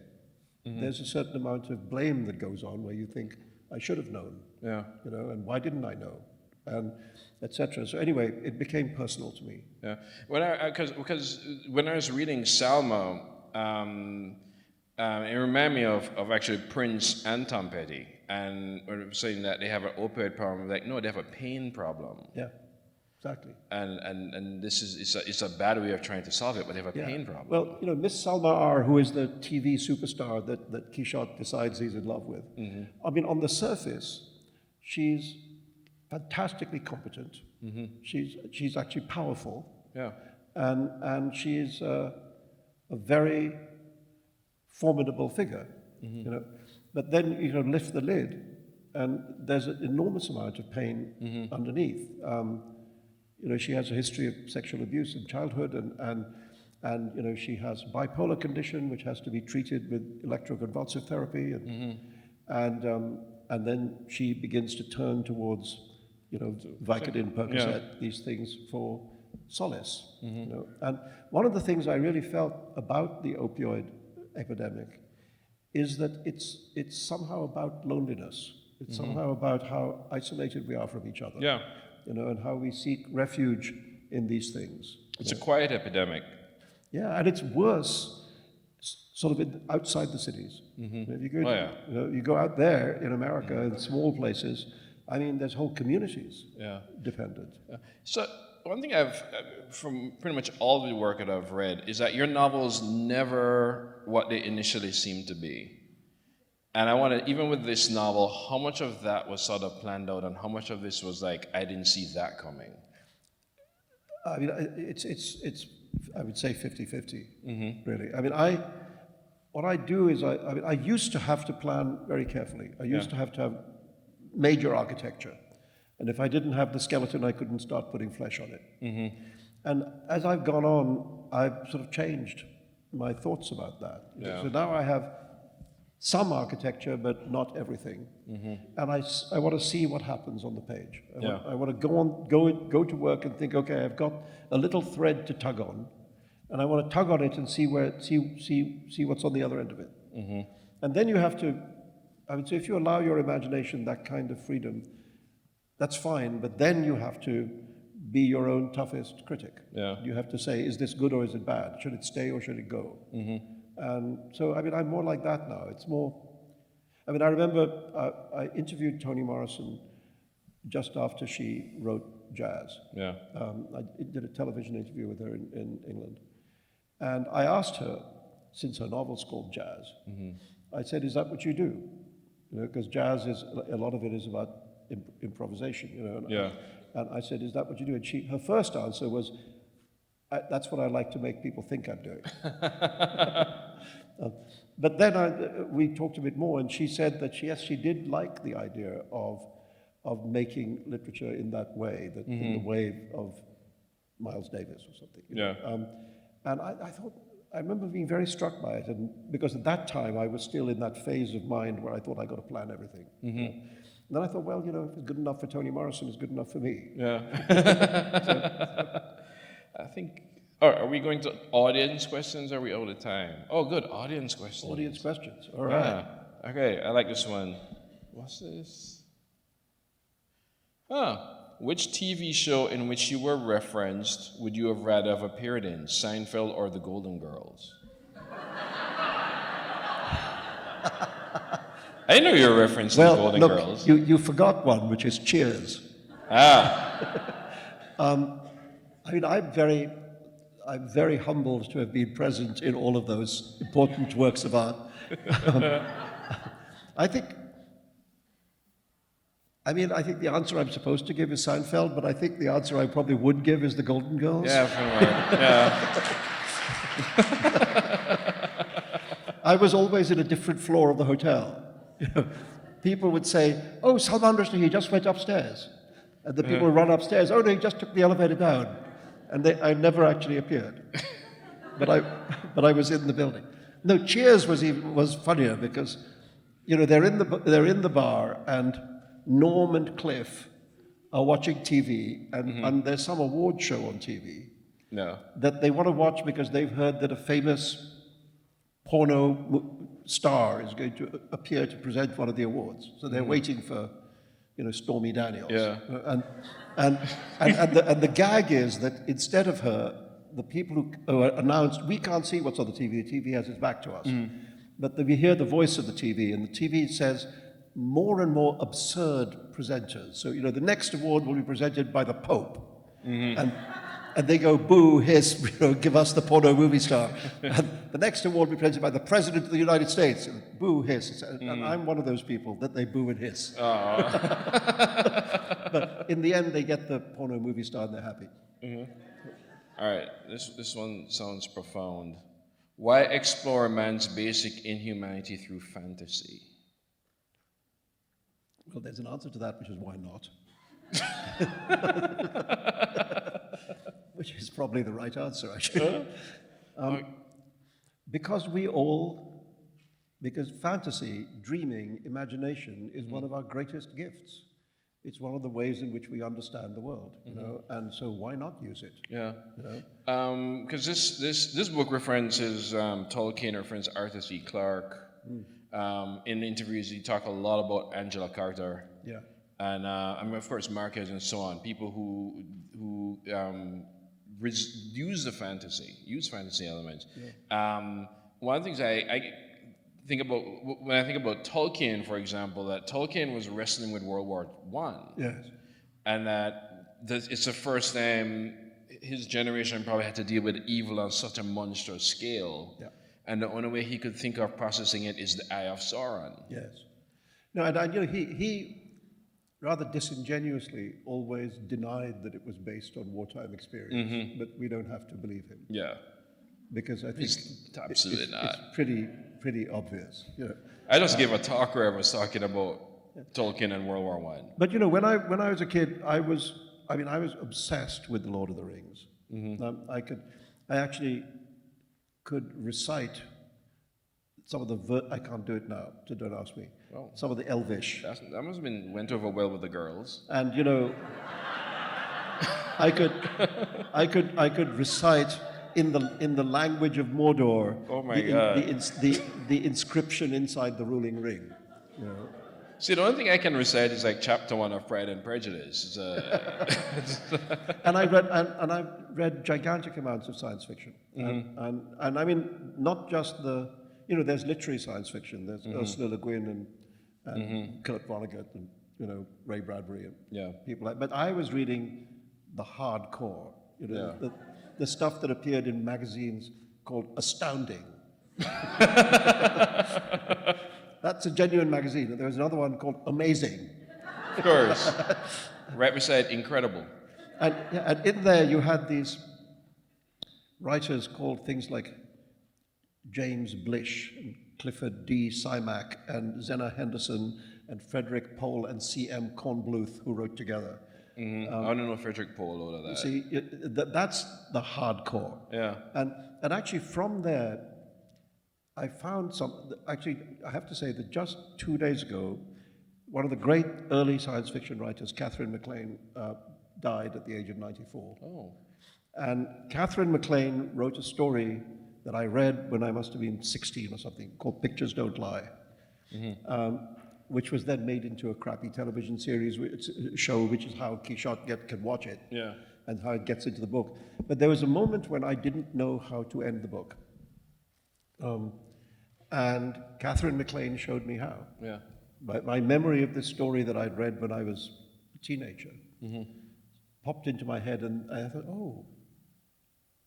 there's a certain amount of blame that goes on where you think, I should have known. Yeah. And why didn't I know? And etc. So anyway, it became personal to me. Yeah. Because when I was reading Salma, it reminded me of actually Prince and Tom Petty, and saying that they have an opioid problem. Like, no, they have a pain problem. Yeah, exactly. And this is it's a bad way of trying to solve it, but they have a pain problem. Well, Miss Salma R, who is the TV superstar that Quichotte decides he's in love with. I mean, on the surface, she's fantastically competent. She's actually powerful. Yeah. And she's a very formidable figure. But then lift the lid, and there's an enormous amount of pain underneath. She has a history of sexual abuse in childhood, and she has a bipolar condition which has to be treated with electroconvulsive therapy, and then she begins to turn towards Vicodin, Percocet, these things for solace. And one of the things I really felt about the opioid epidemic is that it's somehow about loneliness. It's somehow about how isolated we are from each other. Yeah. And how we seek refuge in these things. It's a quiet epidemic. Yeah, and it's worse sort of outside the cities. If you go, you go out there in America in small places, I mean, there's whole communities Yeah. dependent. So one thing I've, from pretty much all the work that I've read, is that your novels never what they initially seem to be. And I want to, even with this novel, how much of that was sort of planned out, and how much of this was like, I didn't see that coming? I mean, it's I would say 50-50, really. I mean, what I do is, I mean, I used to have to plan very carefully. I used to have major architecture. And if I didn't have the skeleton, I couldn't start putting flesh on it. And as I've gone on, I've sort of changed my thoughts about that. Yeah. So now I have some architecture, but not everything. And I want to see what happens on the page. I want to go to work and think, okay, I've got a little thread to tug on, and I want to tug on it and see what's on the other end of it. And then you have to, I would say, if you allow your imagination that kind of freedom, that's fine, but then you have to be your own toughest critic. Yeah. You have to say, is this good or is it bad? Should it stay or should it go? And so, I mean, I'm more like that now. It's more, I mean, I remember I interviewed Toni Morrison just after she wrote Jazz. Yeah. I did a television interview with her in England. And I asked her, since her novel's called Jazz, I said, is that what you do? You know, because jazz is, a lot of it is about improvisation, you know. Yeah. And I said, is that what you do? And her first answer was, that's what I like to make people think I'm doing. But then we talked a bit more, and she said that she did like the idea of making literature in that way, that in the way of Miles Davis or something. You know? And I thought, I remember being very struck by it, and because at that time I was still in that phase of mind where I thought I got to plan everything. You know? And then I thought, well, you know, if it's good enough for Toni Morrison, it's good enough for me. Yeah. I think, are we going to audience questions, or are we out of time? Oh, good, audience questions. Audience questions, all right. Yeah. Okay, I like this one. What's this? Which TV show in which you were referenced would you have rather have appeared in, Seinfeld or The Golden Girls? I didn't know you were referencing The Golden Girls. You forgot one, which is Cheers. Ah. I mean, I'm very humbled to have been present in all of those important works of art. I think the answer I'm supposed to give is Seinfeld, but I think the answer I probably would give is The Golden Girls. Yeah, from I was always in a different floor of the hotel. You know, people would say, "Oh, Salman Rushdie, he just went upstairs," and the people would run upstairs. "Oh no, he just took the elevator down," and I never actually appeared, but I was in the building. No, Cheers was funnier because, you know, they're in the bar, and Norm and Cliff are watching TV, and there's some award show on TV that they want to watch because they've heard that a famous porno star is going to appear to present one of the awards. So they're waiting for, you know, Stormy Daniels. Yeah. And the gag is that instead of her, the people who are announced, we can't see what's on the TV has its back to us. But we hear the voice of the TV, and the TV says, more and more absurd presenters. So, you know, the next award will be presented by the Pope. And they go, boo, hiss, you know, give us the porno movie star. And the next award will be presented by the President of the United States. And boo, hiss. And I'm one of those people that they boo and hiss. But in the end, they get the porno movie star and they're happy. All right, this one sounds profound. Why explore man's basic inhumanity through fantasy? Well, there's an answer to that, which is why not? Which is probably the right answer, actually. Because fantasy, dreaming, imagination is one of our greatest gifts. It's one of the ways in which we understand the world, you know, and so why not use it? Yeah. You know? Because this book references Tolkien, references Arthur C. Clarke. In interviews, you talk a lot about Angela Carter. Yeah. And I mean, of course, Marquez and so on. People who use fantasy elements. Yeah. One of the things when I think about Tolkien, for example, that Tolkien was wrestling with World War I. Yes. And that it's the first time his generation probably had to deal with evil on such a monstrous scale. Yeah. And the only way he could think of processing it is the Eye of Sauron. Yes. No, and he rather disingenuously always denied that it was based on wartime experience, but we don't have to believe him. Yeah. Because I think It's absolutely not. It's pretty obvious. I just gave a talk where I was talking about Tolkien and World War I. But when I was a kid, I was obsessed with the Lord of the Rings. I actually could recite some of the I can't do it now, so don't ask me. Oh. Some of the Elvish. That must have went over well with the girls. And I could recite in the language of Mordor. Oh my God. The inscription inside the ruling ring. See, the only thing I can recite is like chapter 1 of Pride and Prejudice. And I've read gigantic amounts of science fiction, and I mean not just there's literary science fiction. There's Ursula Le Guin and Kurt Vonnegut and Ray Bradbury and people like. But I was reading the hardcore, the stuff that appeared in magazines called Astounding. That's a genuine magazine. There was another one called Amazing. Of course. Right beside Incredible. And in there you had these writers called things like James Blish and Clifford D. Simak and Zena Henderson and Frederick Pohl and C.M. Kornbluth, who wrote together. I don't know Frederick Pohl or that. See, that's the hardcore. Yeah. And actually from there, I found actually, I have to say that just 2 days ago, one of the great early science fiction writers, Catherine MacLean, died at the age of 94. Oh. And Catherine MacLean wrote a story that I read when I must have been 16 or something, called Pictures Don't Lie, which was then made into a crappy television series, show, which is how Quichotte can watch it, and how it gets into the book. But there was a moment when I didn't know how to end the book. And Catherine MacLean showed me how. Yeah. My memory of this story that I'd read when I was a teenager popped into my head, and I thought, oh,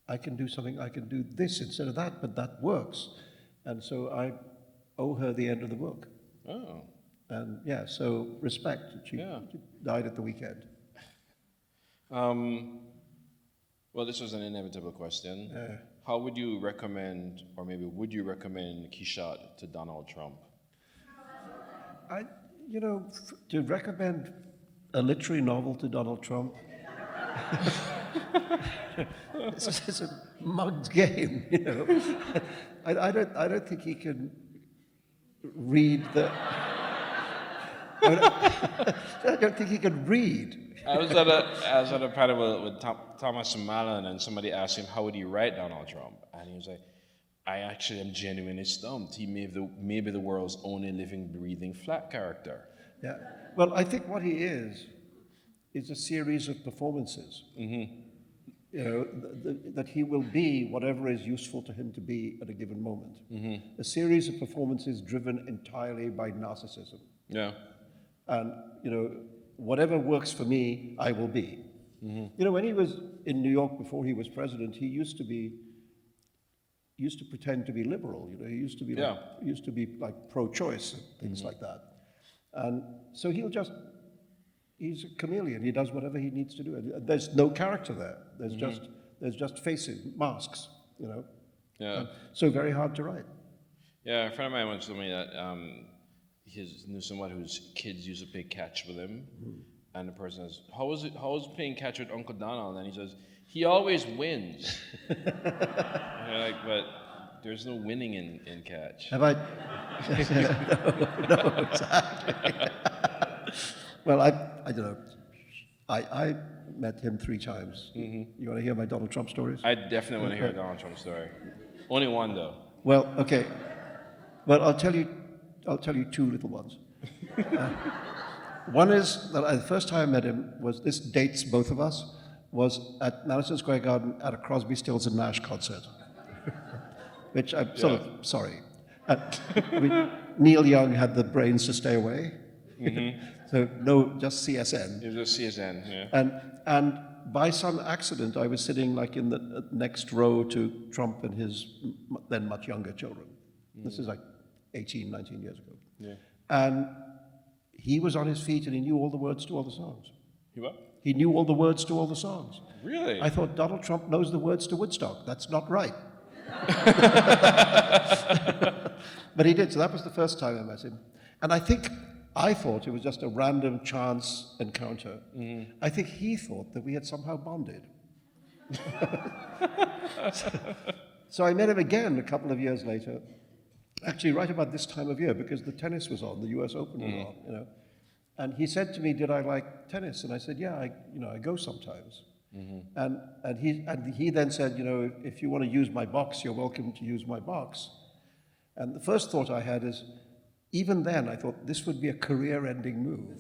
I can do something, I can do this instead of that, but that works. And so I owe her the end of the book. Oh. And so respect. She died at the weekend. Well, this was an inevitable question. How would you recommend, or maybe would you recommend Quichotte to Donald Trump? To recommend a literary novel to Donald Trump, it's a mugged game, I don't think he can read the. I don't think he can read. I was at a panel with Thomas Malone, and somebody asked him how would he write Donald Trump, and he was like, I actually am genuinely stumped. He may be the world's only living, breathing flat character. Yeah. Well, I think what he is a series of performances. That he will be whatever is useful to him to be at a given moment. A series of performances driven entirely by narcissism. Yeah. And whatever works for me, I will be. When he was in New York before he was president, he used to pretend to be liberal. He used to be like pro-choice and things like that. And so he's a chameleon. He does whatever he needs to do. There's no character there. There's just faces, masks. Yeah. So very hard to write. Yeah, a friend of mine once told me that he knew someone whose kids used to play catch with him, and the person says, "How was playing catch with Uncle Donald?" And he says, "He always wins." And you're like, but there's no winning in catch. Have I? No, exactly. Well, I don't know. I met him 3 times. You want to hear my Donald Trump stories? I definitely want to hear a Donald Trump story. Only one though. Well, okay. Well, I'll tell you 2 little ones. One is that the first time I met him this dates both of us, was at Madison Square Garden at a Crosby, Stills and Nash concert, which I'm sort of sorry. I mean, Neil Young had the brains to stay away. So no, just CSN. It was CSN, yeah. And by some accident, I was sitting like in the next row to Trump and his then much younger children. This is like 18, 19 years ago. Yeah. And he was on his feet and he knew all the words to all the songs. You what? He knew all the words to all the songs. Really? I thought Donald Trump knows the words to Woodstock. That's not right. But he did, so that was the first time I met him. And I thought it was just a random chance encounter. I think he thought that we had somehow bonded. So I met him again a couple of years later, actually right about this time of year, because the tennis was on, the US Open was on, you know. And he said to me, did I like tennis? And I said, yeah, I go sometimes. And he then said, you know, if you want to use my box, you're welcome to use my box. And the first thought I had is, even then, I thought this would be a career-ending move.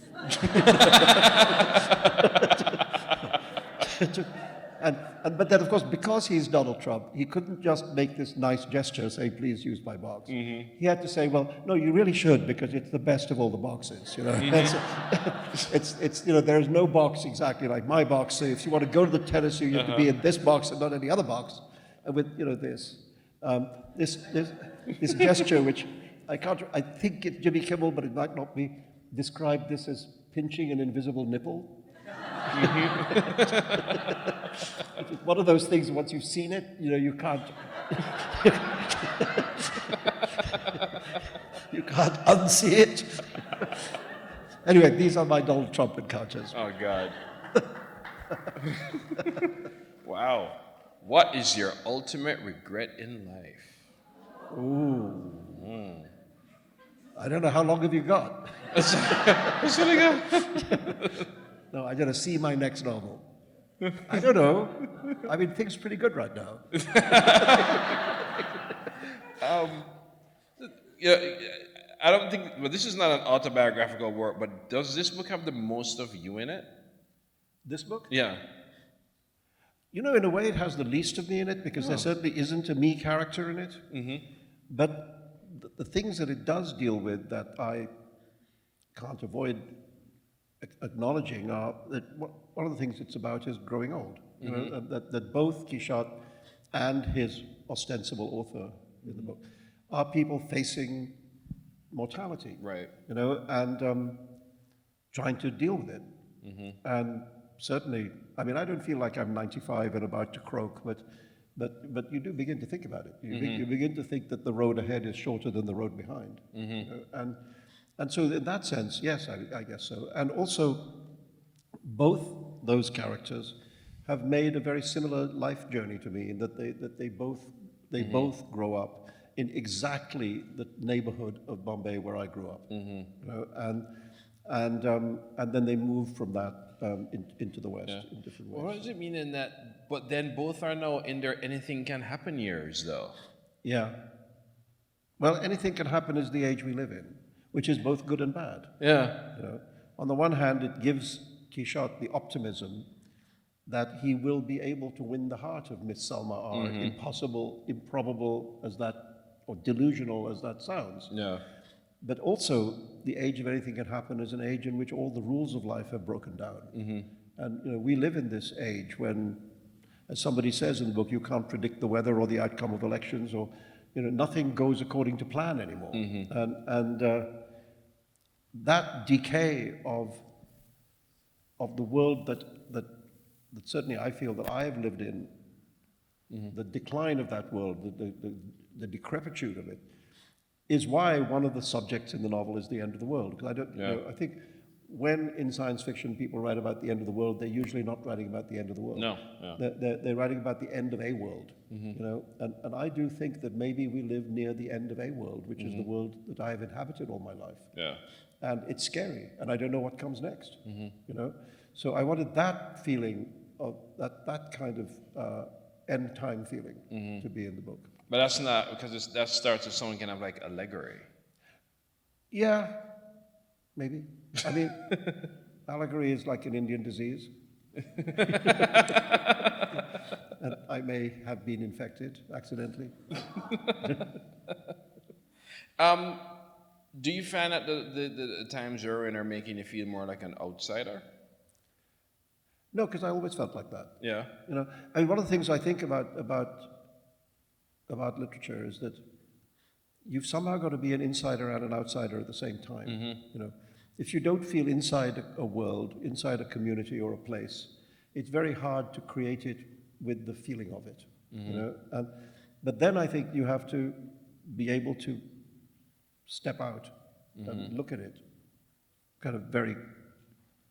But then, of course, because he's Donald Trump, he couldn't just make this nice gesture, say, please use my box. He had to say, well, no, you really should, because it's the best of all the boxes, you know. It's you know, there's no box exactly like my box, so if you want to go to the tennis, you have to be in this box and not any other box. And with, you know, this gesture, which I think it's Jimmy Kimmel, but it might not be, described this as pinching an invisible nipple. It's one of those things, once you've seen it, you know, you can't you can't unsee it. Anyway, these are my Donald Trump encounters. Oh, God. Wow. What is your ultimate regret in life? Ooh. I don't know, how long have you got? That's what I got. No, I gotta see my next novel. I don't know. I mean, things are pretty good right now. Yeah, I don't think, well, this is not an autobiographical work, but does this book have the most of you in it? This book? Yeah. You know, in a way, it has the least of me in it, because there certainly isn't a me character in it. But the things that it does deal with that I can't avoid acknowledging are that one of the things it's about is growing old. You know, that both Quichotte and his ostensible author in the book are people facing mortality. Right. You know, and trying to deal with it. And certainly, I mean, I don't feel like I'm 95 and about to croak, but you do begin to think about it. You begin to think that the road ahead is shorter than the road behind. You know? And so in that sense, yes, I guess so. And also, both those characters have made a very similar life journey to me, in that they both grow up in exactly the neighborhood of Bombay where I grew up. You know, and then they move from that into the West in different ways. What does it mean in that, but then both are now in their anything can happen years, though? Yeah. Well, anything can happen is the age we live in, which is both good and bad. Yeah. You know? On the one hand, it gives Quichotte the optimism that he will be able to win the heart of Miss Salma R, impossible, improbable as that, or delusional as that sounds. Yeah. But also, the age of anything can happen is an age in which all the rules of life have broken down. And you know, we live in this age when, as somebody says in the book, you can't predict the weather or the outcome of elections, or you know, nothing goes according to plan anymore. And that decay of the world that certainly I feel that I've lived in, the decline of that world, the decrepitude of it, is why one of the subjects in the novel is the end of the world. Because I don't, you know, I think when in science fiction people write about the end of the world, they're usually not writing about the end of the world. No. They're writing about the end of a world. You know, and I do think that maybe we live near the end of a world, which is the world that I have inhabited all my life. Yeah. And it's scary, and I don't know what comes next. You know, so I wanted that feeling of that kind of end time feeling to be in the book. But that's not, because that starts with some kind of like allegory. Yeah, maybe. I mean, allegory is like an Indian disease. And I may have been infected accidentally. Do you find that the times you're in are making you feel more like an outsider? No, because I always felt like that. Yeah. You know, I mean, one of the things I think about literature is that you've somehow got to be an insider and an outsider at the same time. You know, if you don't feel inside a world, inside a community or a place, it's very hard to create it with the feeling of it. You know, but then I think you have to be able to step out and look at it, kind of very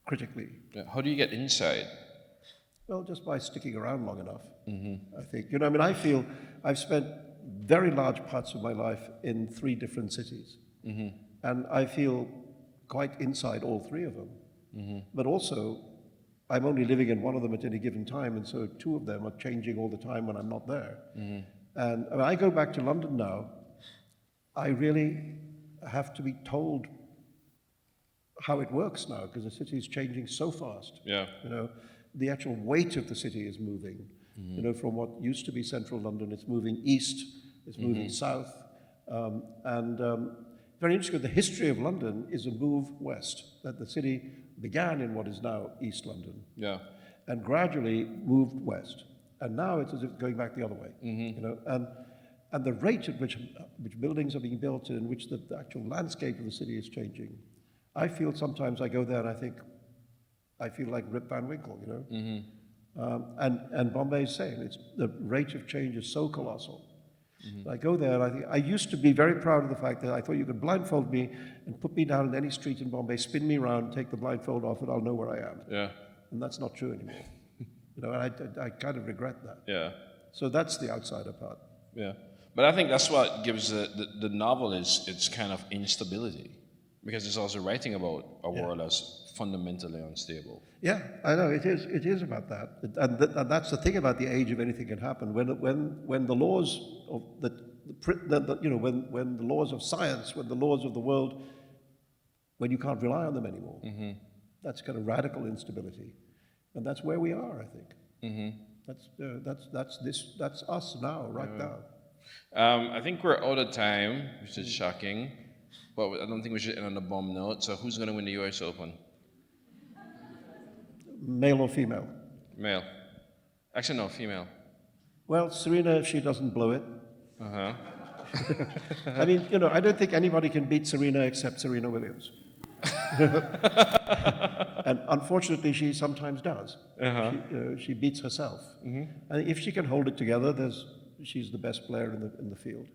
critically. Yeah. How do you get inside? Well, just by sticking around long enough, I think. You know, I mean, I feel I've spent very large parts of my life in 3 different cities. And I feel quite inside all 3 of them. But also, I'm only living in one of them at any given time, and so 2 of them are changing all the time when I'm not there. And I mean, I go back to London now, I really have to be told how it works now, because the city is changing so fast. Yeah. You know, the actual weight of the city is moving. You know, from what used to be central London, it's moving east, it's moving south. Very interesting, the history of London is a move west, that the city began in what is now East London. Yeah. And gradually moved west. And now it's as if going back the other way. You know, and the rate at which buildings are being built and in which the actual landscape of the city is changing. I feel sometimes I go there and I think, I feel like Rip Van Winkle, you know? And Bombay is saying, the rate of change is so colossal. I go there and I think, I used to be very proud of the fact that I thought you could blindfold me and put me down in any street in Bombay, spin me around, take the blindfold off, and I'll know where I am. Yeah. And that's not true anymore. You know, and I kind of regret that. Yeah. So that's the outsider part. Yeah. But I think that's what gives the novel its kind of instability, because it's also writing about a world that's fundamentally unstable. Yeah, I know, it is about that. And that's the thing about the age of anything can happen. When the laws of when the laws of science, when the laws of the world, when you can't rely on them anymore, that's kind of radical instability. And that's where we are, I think. That's us now, right now. I think we're out of time, which is shocking. But I don't think we should end on a bomb note. So who's going to win the US Open? Male or female? Male. Actually, no, female. Well, Serena, if she doesn't blow it. I mean, you know, I don't think anybody can beat Serena except Serena Williams. And unfortunately, she sometimes does. She beats herself. And if she can hold it together, she's the best player in the field.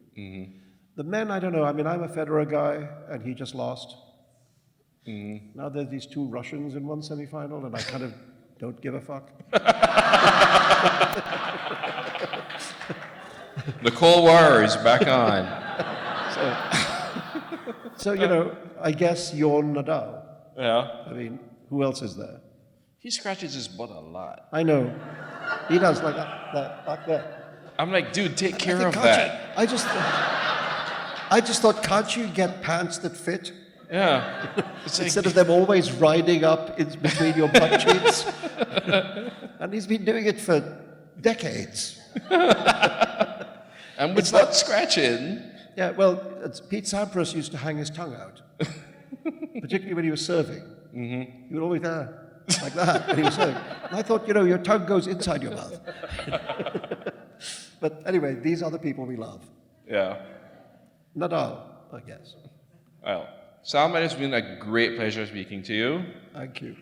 The men, I don't know. I mean, I'm a Federer guy, and he just lost. Now there's these 2 Russians in one semifinal, and I kind of don't give a fuck. The Cold War is back on. So you know, I guess you're Nadal. Yeah. I mean, who else is there? He scratches his butt a lot. I know. He does like that. I'm like, dude, take care of that. I just thought, can't you get pants that fit? Yeah. Instead of them always riding up in between your butt cheeks. And he's been doing it for decades. And with that scratching. Yeah, well, Pete Sampras used to hang his tongue out, particularly when he was serving. He would always like that when he was serving. And I thought, you know, your tongue goes inside your mouth. But anyway, these are the people we love. Yeah. Nadal, I guess. Well, Salman, it's been a great pleasure speaking to you. Thank you.